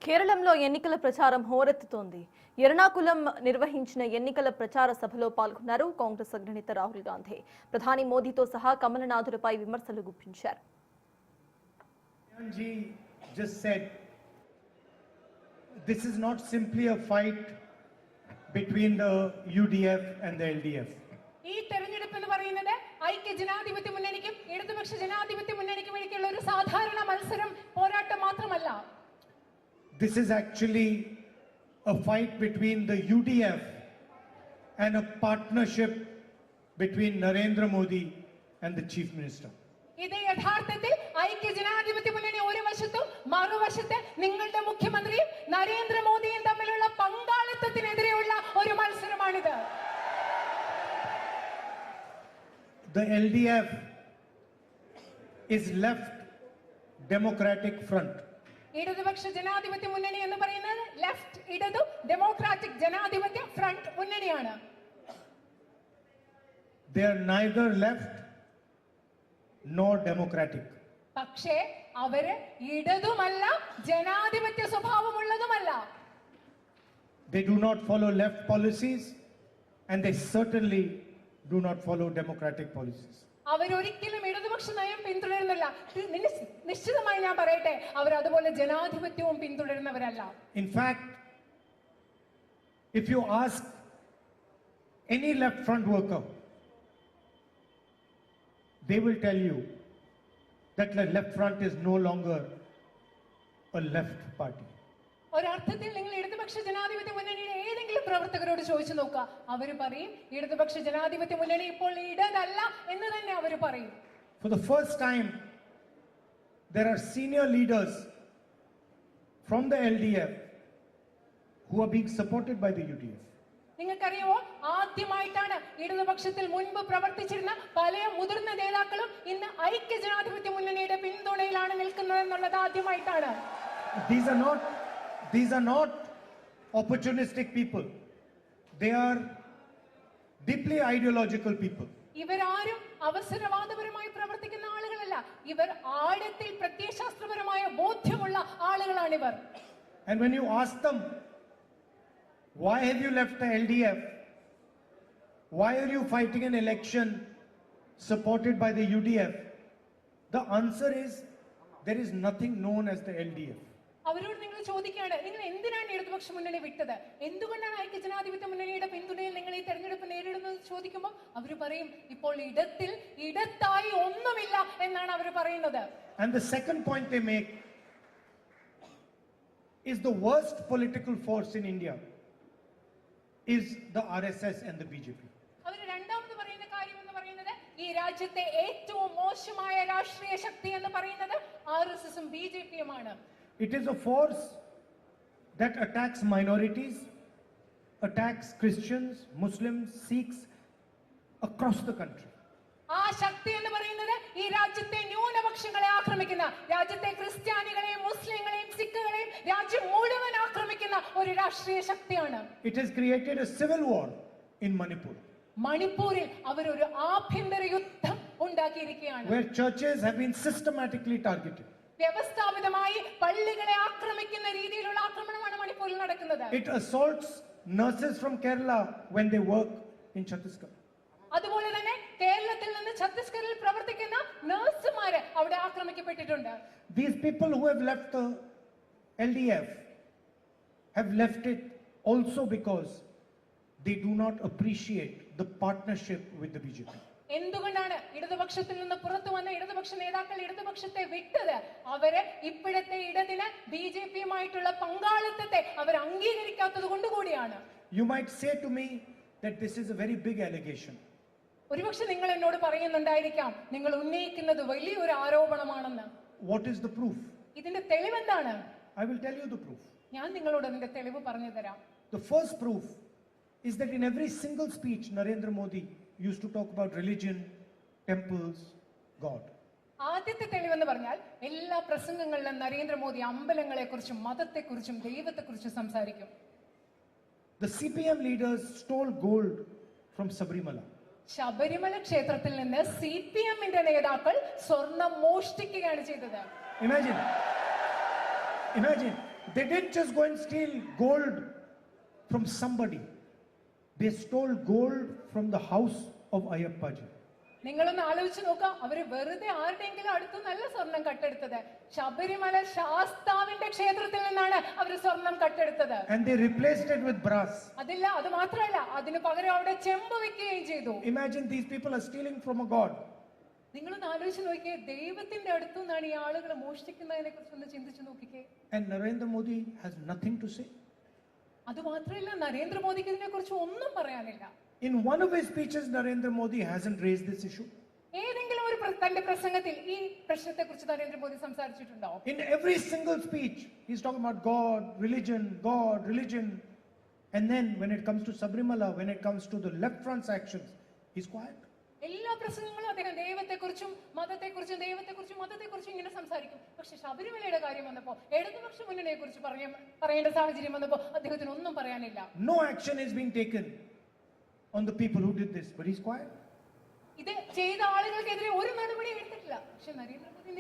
కేరళంలో ఎన్నికల ప్రచారం హోరెత్తుతోంది. ఎర్నాకులం నిర్వహించిన ఎన్నికల ప్రచార సభలో పాల్గొన్నారు కాంగ్రెస్ అగ్రనేత రాహుల్ గాంధీ. ప్రధాని మోదీతో సహా కమలనాథులపై విమర్శలు గుప్పించారు. Just said this is not simply a fight between the UDF and the LDF. ഈ തെരഞ്ഞെടുപ്പ് എന്ന് പറയുന്നത് ഐക്യ ജനാധിപത്യ മുന്നണിക്കും ഇടതുപക്ഷ ജനാധിപത്യ മുന്നണിക്കും ഇടയ്ക്കുള്ള ഒരു സാധാരണ മത്സരം പോരാട്ടം മാത്രമല്ല. This is actually a fight between the UDF and a partnership between Narendra Modi and the Chief Minister. ഇത് യഥാർത്ഥത്തിൽ ഐക്യ ജനാധിപത്യ മുന്നണി ഒരു വശത്തും മറുവശത്ത് നിങ്ങളുടെ മുഖ്യമന്ത്രിയും നരേന്ദ്രമോദിയും തമ്മിലുള്ള പങ്കാളിത്തത്തിനെതിരെയുള്ള ഒരു മത്സരമാണിത്. The LDF is Left Democratic Front. ഇടതുപക്ഷ ജനാധിപത്യ മുന്നണി എന്ന് പറയുന്നത് ലെഫ്റ്റ് ഇടതു ഡെമോക്രാറ്റിക് ജനാധിപത്യ front മുന്നണിയാണ്. They are neither left nor democratic. പക്ഷേ അവര് ഇടതുമല്ല ജനാധിപത്യ സ്വഭാവമുള്ളതുമല്ല. They do not follow left policies and they certainly do not follow democratic policies. അവരൊരിക്കലും ഇടതുപക്ഷ നയം പിന്തുടരുന്നില്ല. നിശ്ചിതമായി ഞാൻ പറയട്ടെ, അവർ അതുപോലെ ജനാധിപത്യവും പിന്തുടരുന്നവരല്ല. In fact, if you ask any left front worker, they will tell you that the left front is no longer a left party. ഒരർത്ഥത്തിൽ നിങ്ങൾ ഇടതുപക്ഷ ജനാധിപത്യ മുന്നണിയുടെ ഏതെങ്കിലും പ്രവർത്തകരോട് ചോദിച്ചു നോക്കുക, അവർ പറയും ഇടതുപക്ഷ ജനാധിപത്യ മുന്നണി ഇപ്പോൾ ഇടതല്ല എന്ന് തന്നെ അവർ പറയും. For the first time, there are senior leaders from the LDF who are being supported by the UDF. നിങ്ങൾക്കറിയുമോ, ആദ്യമായിട്ടാണ് ഇടതുപക്ഷത്തിൽ മുൻപ് പ്രവർത്തിച്ചിരുന്ന പല മുതിർന്ന നേതാക്കളും ഇന്ന് ഐക്യ ജനാധിപത്യ മുന്നണിയുടെ പിന്തുണയിലാണ് നിൽക്കുന്നത് എന്നുള്ളത് ആദ്യമായിട്ടാണ്. These are not opportunistic people. They are deeply ideological people. ഇവരാരും അവസരവാദപരമായി പ്രവർത്തിക്കുന്ന ആളുകളല്ല. ഇവർ ആഴത്തിൽ പ്രത്യയശാസ്ത്രപരമായ ബോധ്യമുള്ള ആളുകളാണിവർ. And when you ask them, why have you left the LDF? Why are you fighting an election supported by the UDF? The answer is there is nothing known as the LDF. അവരോട് നിങ്ങൾ ചോദിക്കുകയാണ്, നിങ്ങൾ എന്തിനാണ് ഇടതുപക്ഷ മുന്നണി വിട്ടത്, എന്തുകൊണ്ടാണ് ഐക്യ ജനാധിപത്യ മുന്നണിയുടെ പിന്തുണയിൽ നിങ്ങൾ ഈ തെരഞ്ഞെടുപ്പ് നേരിടുന്നത് ചോദിക്കുമ്പോൾ അവർ പറയും ഇപ്പോൾ ഇടത്തായി ഒന്നുമില്ല എന്നാണ് അവർ പറയുന്നത്. And the second point they make is the worst political force in India is the RSS and the BJP. അവർ രണ്ടാമത് പറയുന്ന കാര്യം എന്ന് പറയുന്നത് ഈ രാജ്യത്തെ ഏറ്റവും മോശമായ രാഷ്ട്രീയ ശക്തി എന്ന് പറയുന്നത് RSSഉം BJPയുമാണ്. It is a force that attacks minorities, attacks Christians, Muslims, Sikhs across the country. ആ ശക്തി എന്ന് പറയുന്നത് ഈ രാജ്യത്തെ ന്യൂനപക്ഷങ്ങളെ ആക്രമിക്കുന്ന, രാജ്യത്തെ ക്രിസ്ത്യാനികളെയും മുസ്ലിങ്ങളെയും സിഖുകളെയും രാജ്യം മുഴുവൻ ആക്രമിക്കുന്ന ഒരു രാഷ്ട്രീയ ശക്തിയാണ്. It has created a civil war in Manipur. മണിപ്പൂരിൽ അവർ ഒരു ആഭ്യന്തര യുദ്ധം ഉണ്ടാക്കിയിരിക്കുകയാണ്. Where churches have been systematically targeted. വ്യവസ്ഥാപിതമായി പള്ളികളെ ആക്രമിക്കുന്ന രീതിയിലുള്ള ആക്രമണമാണ് മണിപ്പൂരിൽ നടക്കുന്നത്. It assaults nurses from Kerala when they work in Chhattisgarh. അതുപോലെ തന്നെ കേരളത്തിൽ നിന്ന് ഛത്തീസ്ഗഡിൽ പ്രവർത്തിക്കുന്ന നഴ്സുമാര് അവിടെ ആക്രമിക്കപ്പെട്ടിട്ടുണ്ട്. These people who have left the LDF have left it also because they do not appreciate the partnership with the BJP. എന്തുകൊണ്ടാണ് ഇടതുപക്ഷത്തിൽ നിന്ന് പുറത്തു വന്ന ഇടതുപക്ഷ നേതാക്കൾ ഇടതുപക്ഷത്തെ വിട്ടത്? അവര് ഇപ്പോഴത്തെ ഇടതിന് BJPയുമായിട്ടുള്ള പങ്കാളിത്തത്തെ അവർ അംഗീകരിക്കാത്തത് കൊണ്ട് കൂടിയാണ്. You might say to me that this is a very big allegation. ഒരുപക്ഷെ നിങ്ങൾ എന്നോട് പറയുന്നുണ്ടായിരിക്കാം, നിങ്ങൾ ഉന്നയിക്കുന്നത് വലിയൊരു ആരോപണമാണെന്ന്. What is the proof? ഇതിന്റെ തെളിവെന്താണ്? I will tell you the proof. ഞാൻ നിങ്ങളോട് അതിന്റെ തെളിവ് പറഞ്ഞു തരാം. The first proof is that in every single speech Narendra Modi used to talk about religion, temples, God. ആദ്യത്തെ തെളിവെന്ന് പറഞ്ഞാൽ എല്ലാ പ്രസംഗങ്ങളിലും നരേന്ദ്രമോദി അമ്പലങ്ങളെക്കുറിച്ചും മതത്തെക്കുറിച്ചും ദൈവത്തെക്കുറിച്ചും സംസാരിക്കും. The CPM leaders stole gold from Sabrimala. Sabarimala ക്ഷേത്രത്തിൽ നിന്ന് CPMന്റെ നേതാക്കൾ സ്വർണം മോഷ്ടിക്കുകയാണ് ചെയ്തത്. Imagine They didn't just go and steal gold from somebody. They stole gold from the house of Ayyappaji. നിങ്ങളൊന്ന് ആലോചിച്ച് നോക്കാം, അവര് വെറുതെ ആരുടെയെങ്കിലും അടുത്ത് നല്ല സ്വർണം കട്ടെടുത്തത്. ശബരിമല ശാസ്താവിന്റെ ക്ഷേത്രത്തിൽ നിന്നാണ് അവര് സ്വർണം കട്ടെടുത്തത്. And they replaced it with brass. അതില്ല, അത് മാത്രമല്ല, അതിന് പകരം അവിടെ ചെമ്പ് വെക്കുകയും ചെയ്തു. Imagine these people are stealing from a god. നിങ്ങളൊന്ന് ആലോചിച്ച് നോക്കിയേ, ദൈവത്തിന്റെ അടുത്തു നിന്നാണ് ഈ ആളുകൾ മോഷ്ടിക്കുന്നതിനെ കുറിച്ച് ഒന്ന് ചിന്തിച്ചു നോക്കിക്കേ. And Narendra Modi has nothing to say. അത് മാത്രമല്ല, നരേന്ദ്രമോദിക്ക് ഇതിനെ കുറിച്ച് ഒന്നും പറയാനില്ല. In one of his speeches, Narendra Modi hasn't raised this issue. ഏതെങ്കിലും ഒരു തന്റെ പ്രസംഗത്തിൽ ഈ പ്രശ്നത്തെ കുറിച്ച് Narendra Modi സംസാരിച്ചിട്ടുണ്ടോ? In every single speech, he's talking about God, religion. And then when it comes to Sabrimala, when it comes to the left front's actions, he's quiet. എല്ലാ പ്രസംഗങ്ങളും അദ്ദേഹം ദൈവത്തെക്കുറിച്ചും മതത്തെക്കുറിച്ചും ഇങ്ങനെ സംസാരിക്കും. പക്ഷെ ശബരിമലയുടെ കാര്യം വന്നപ്പോ, ഇടതുപക്ഷ മുന്നണിയെ കുറിച്ച് പറയേണ്ട സാഹചര്യം വന്നപ്പോ അദ്ദേഹത്തിന് ഒന്നും പറയാനില്ല. No action is being taken on the people who did this, but he's quiet. ഇത് ചെയ്ത ആളുകൾക്കെതിരെ ഒരു നടപടി എടുത്തിട്ടില്ല. പക്ഷെ നരേന്ദ്രമോദി